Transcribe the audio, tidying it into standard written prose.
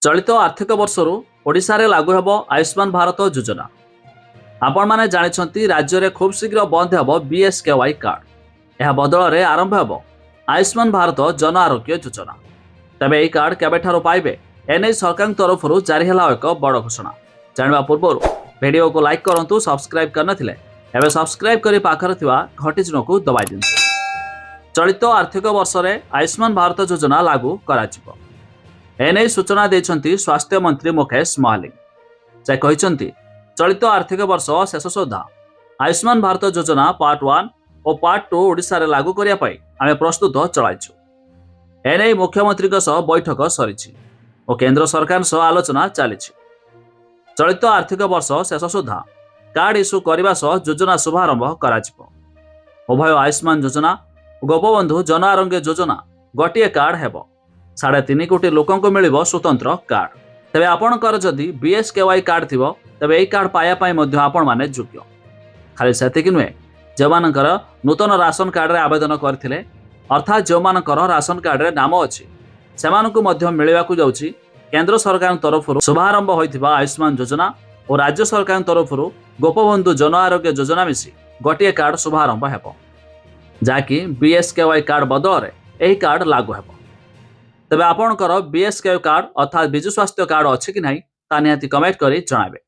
चलित आर्थिक वर्षरू ओडिशारे लागू हेब आयुष्मान भारत योजना। आपण माने जानिछंती राज्य में खूब शीघ्र बंद हेब बीएसकेवाई कार्ड। यह बदल में आरंभ हेब आयुष्मान भारत जन आरोग्य योजना। तेबे यह कार्ड केबेठारु पाइबे एने सरकार तरफ जारी है एक बड़ घोषणा। जानवा पूर्व वीडियो को लाइक करंतु, सब्सक्राइब करनथिले एबे सब्सक्राइब करी पाखर थिबा घंटी चिन्ह को दबाई दियंतु। चलित आर्थिक वर्ष में आयुष्मान भारत योजना लागू कराजिबो। एने सूचना देछंती स्वास्थ्य मंत्री मुकेश महालिक। से कहिसंती चलित आर्थिक वर्ष शेष सुधा आयुष्मान भारत योजना पार्ट 1 और पार्ट 2 ओडिशा रे लागू करिया पई आमे प्रस्तुत चलाइछु। एने मुख्यमंत्री बैठक सरीछि और केंद्र सरकार सह आलोचना चलीछि। चलित आर्थिक वर्ष शेष सुधा कार्ड इश्यू करने सह योजना शुभारंभ कराजिबो। उभय आयुष्मान योजना और गोपबंधु जन आरोग्य योजना गोटे कार्ड हेबो। 3.5 कोटी लोकंको मिलिबो स्वतंत्र कार्ड। तेबे आपणकर जदि बीएसकेवाई कार्ड थिबो तेबे एई कार्ड पाया पई मध्ये आपण माने योग्य। खाली सेतिकि नुहे, जेमानकर नूतन राशन कार्ड रे आवेदन करथिले अर्थात जेमानकर राशन कार्ड रे नाम अछि सेमानकु मध्ये मिलिबाकु जाउछि केंद्र सरकार तरफरु शुभारंभ होइथिबा आयुष्मान योजना और राज्य सरकार तरफरु गोपबंधु जन आरोग्य योजना मिसी गोटे कार्ड शुभारंभ हेबो, जाकि बीएसकेवाई कार्ड बदल रे एही कार्ड लागू हेबो। तेबे आपणकर बीएसकेवाई कार्ड अर्थात बिजु स्वास्थ्य कार्ड अछि कि नाही ता निहाती कमेंट करी जणाबे।